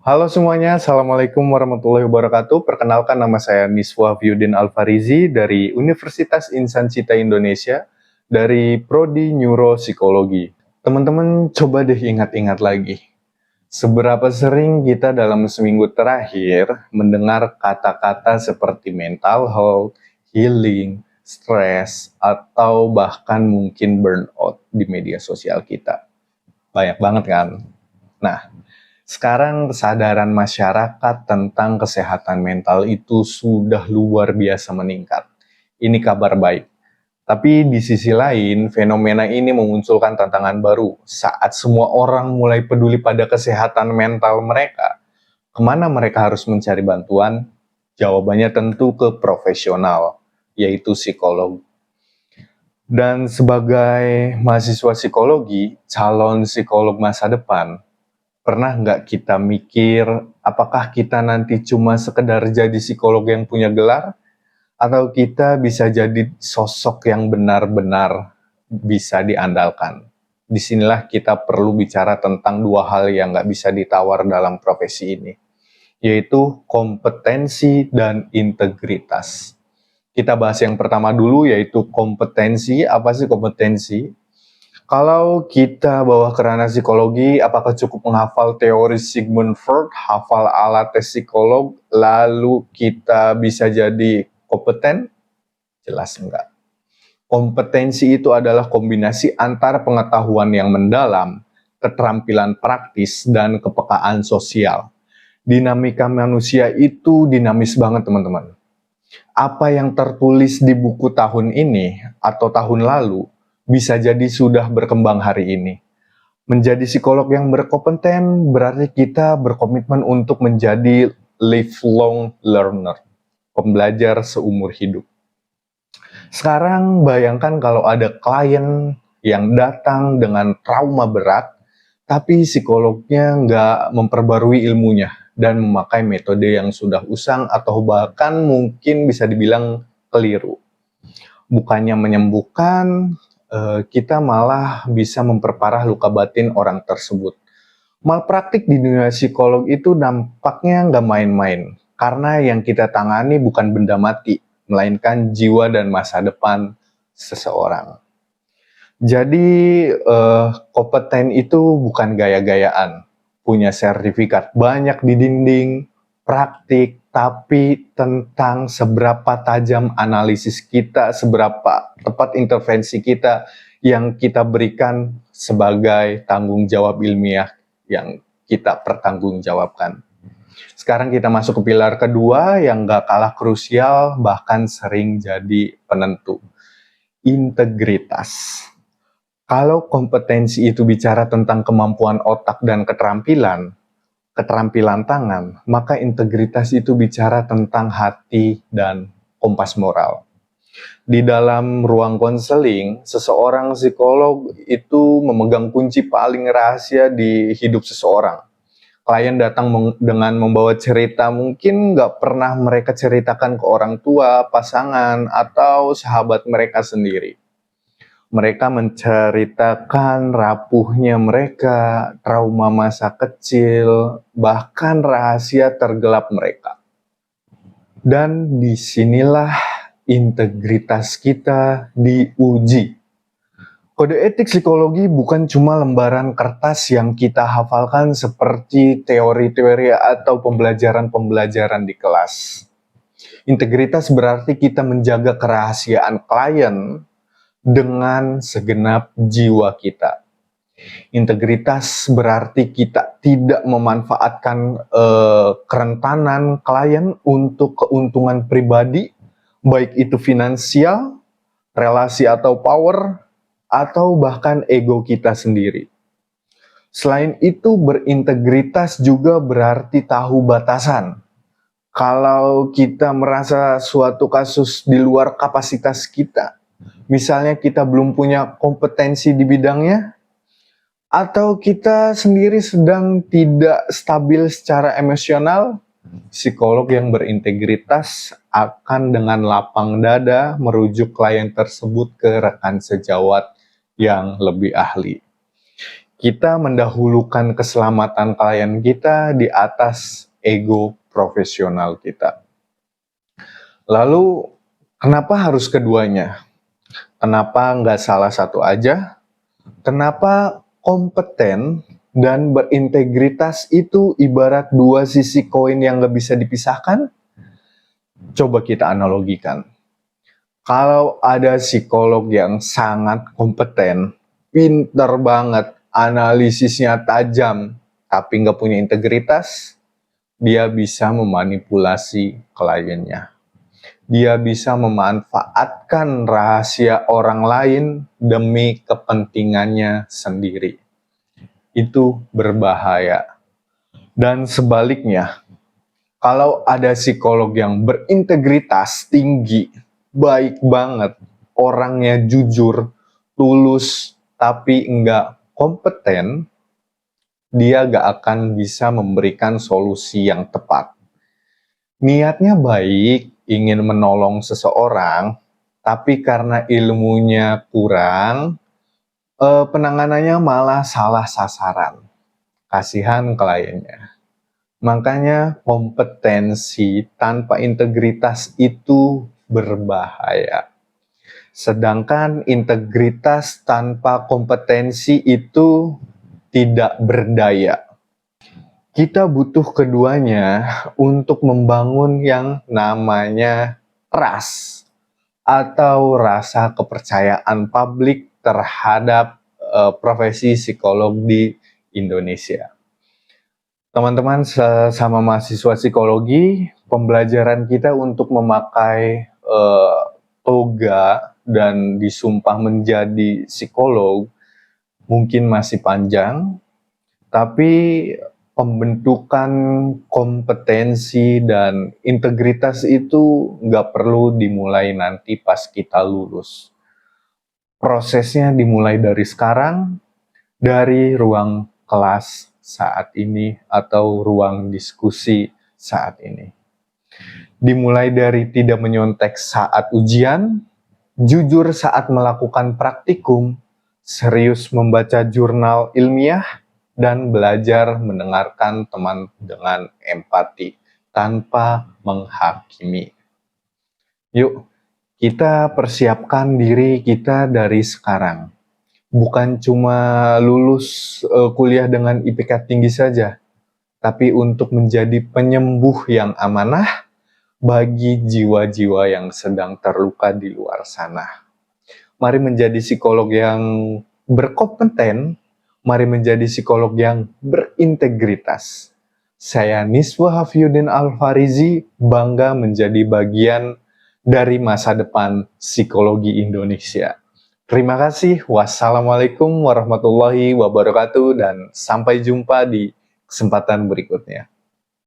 Halo semuanya, Assalamualaikum warahmatullahi wabarakatuh. Perkenalkan nama saya Miswah Fiudin Alfarizi dari Universitas Insan Cita Indonesia dari Prodi Neuropsikologi. Teman-teman coba deh ingat-ingat lagi. Seberapa sering kita dalam seminggu terakhir mendengar kata-kata seperti mental health, healing, stres, atau bahkan mungkin burnout di media sosial kita. Banyak banget kan? Nah, sekarang kesadaran masyarakat tentang kesehatan mental itu sudah luar biasa meningkat. Ini kabar baik. Tapi di sisi lain, fenomena ini memunculkan tantangan baru. Saat semua orang mulai peduli pada kesehatan mental mereka, kemana mereka harus mencari bantuan? Jawabannya tentu ke profesional, yaitu psikolog. Dan sebagai mahasiswa psikologi, calon psikolog masa depan, pernah nggak kita mikir, apakah kita nanti cuma sekedar jadi psikolog yang punya gelar, atau kita bisa jadi sosok yang benar-benar bisa diandalkan? Disinilah kita perlu bicara tentang dua hal yang nggak bisa ditawar dalam profesi ini, yaitu kompetensi dan integritas. Kita bahas yang pertama dulu, yaitu kompetensi. Apa sih kompetensi? Kalau kita bawa ke ranah psikologi, apakah cukup menghafal teori Sigmund Freud, hafal alat tes psikolog, lalu kita bisa jadi kompeten? Jelas enggak. Kompetensi itu adalah kombinasi antara pengetahuan yang mendalam, keterampilan praktis, dan kepekaan sosial. Dinamika manusia itu dinamis banget, teman-teman. Apa yang tertulis di buku tahun ini atau tahun lalu bisa jadi sudah berkembang hari ini. Menjadi psikolog yang berkompeten berarti kita berkomitmen untuk menjadi lifelong learner, pembelajar seumur hidup. Sekarang bayangkan kalau ada klien yang datang dengan trauma berat, tapi psikolognya nggak memperbarui ilmunya dan memakai metode yang sudah usang atau bahkan mungkin bisa dibilang keliru. Bukannya menyembuhkan, kita malah bisa memperparah luka batin orang tersebut. Malpraktik di dunia psikolog itu dampaknya nggak main-main, karena yang kita tangani bukan benda mati, melainkan jiwa dan masa depan seseorang. Jadi kompeten itu bukan gaya-gayaan, punya sertifikat banyak di dinding, praktik, tapi tentang seberapa tajam analisis kita, seberapa tepat intervensi kita yang kita berikan sebagai tanggung jawab ilmiah yang kita pertanggungjawabkan. Sekarang kita masuk ke pilar kedua yang gak kalah krusial, bahkan sering jadi penentu. Integritas. Kalau kompetensi itu bicara tentang kemampuan otak dan keterampilan tangan, maka integritas itu bicara tentang hati dan kompas moral. Di dalam ruang konseling, seseorang psikolog itu memegang kunci paling rahasia di hidup seseorang. Klien datang dengan membawa cerita mungkin nggak pernah mereka ceritakan ke orang tua, pasangan, atau sahabat mereka sendiri. Mereka menceritakan rapuhnya mereka, trauma masa kecil, bahkan rahasia tergelap mereka. Dan disinilah integritas kita diuji. Kode etik psikologi bukan cuma lembaran kertas yang kita hafalkan seperti teori-teori atau pembelajaran-pembelajaran di kelas. Integritas berarti kita menjaga kerahasiaan klien dengan segenap jiwa kita. Integritas berarti kita tidak memanfaatkan kerentanan klien untuk keuntungan pribadi, baik itu finansial, relasi atau power, atau bahkan ego kita sendiri. Selain itu, berintegritas juga berarti tahu batasan. Kalau kita merasa suatu kasus di luar kapasitas kita, misalnya kita belum punya kompetensi di bidangnya, atau kita sendiri sedang tidak stabil secara emosional, psikolog yang berintegritas akan dengan lapang dada merujuk klien tersebut ke rekan sejawat yang lebih ahli. Kita mendahulukan keselamatan klien kita di atas ego profesional kita. Lalu, kenapa harus keduanya? Kenapa nggak salah satu aja? Kenapa kompeten dan berintegritas itu ibarat dua sisi koin yang nggak bisa dipisahkan? Coba kita analogikan. Kalau ada psikolog yang sangat kompeten, pinter banget, analisisnya tajam, tapi nggak punya integritas, dia bisa memanipulasi kliennya. Dia bisa memanfaatkan rahasia orang lain demi kepentingannya sendiri. Itu berbahaya. Dan sebaliknya, kalau ada psikolog yang berintegritas tinggi, baik banget, orangnya jujur, tulus, tapi enggak kompeten, dia gak akan bisa memberikan solusi yang tepat. Niatnya baik, ingin menolong seseorang, tapi karena ilmunya kurang, penanganannya malah salah sasaran. Kasihan kliennya. Makanya kompetensi tanpa integritas itu berbahaya. Sedangkan integritas tanpa kompetensi itu tidak berdaya. Kita butuh keduanya untuk membangun yang namanya trust atau rasa kepercayaan publik terhadap profesi psikolog di Indonesia. Teman-teman, sesama mahasiswa psikologi, pembelajaran kita untuk memakai toga dan disumpah menjadi psikolog mungkin masih panjang, tapi pembentukan kompetensi dan integritas itu nggak perlu dimulai nanti pas kita lulus. Prosesnya dimulai dari sekarang, dari ruang kelas saat ini atau ruang diskusi saat ini. Dimulai dari tidak menyontek saat ujian, jujur saat melakukan praktikum, serius membaca jurnal ilmiah, dan belajar mendengarkan teman dengan empati tanpa menghakimi. Yuk, kita persiapkan diri kita dari sekarang. Bukan cuma lulus kuliah dengan IPK tinggi saja, tapi untuk menjadi penyembuh yang amanah bagi jiwa-jiwa yang sedang terluka di luar sana. Mari menjadi psikolog yang berkompeten, mari menjadi psikolog yang berintegritas. Saya Niswa Hafyuddin Al-Farizi, bangga menjadi bagian dari masa depan psikologi Indonesia. Terima kasih. Wassalamualaikum warahmatullahi wabarakatuh dan sampai jumpa di kesempatan berikutnya.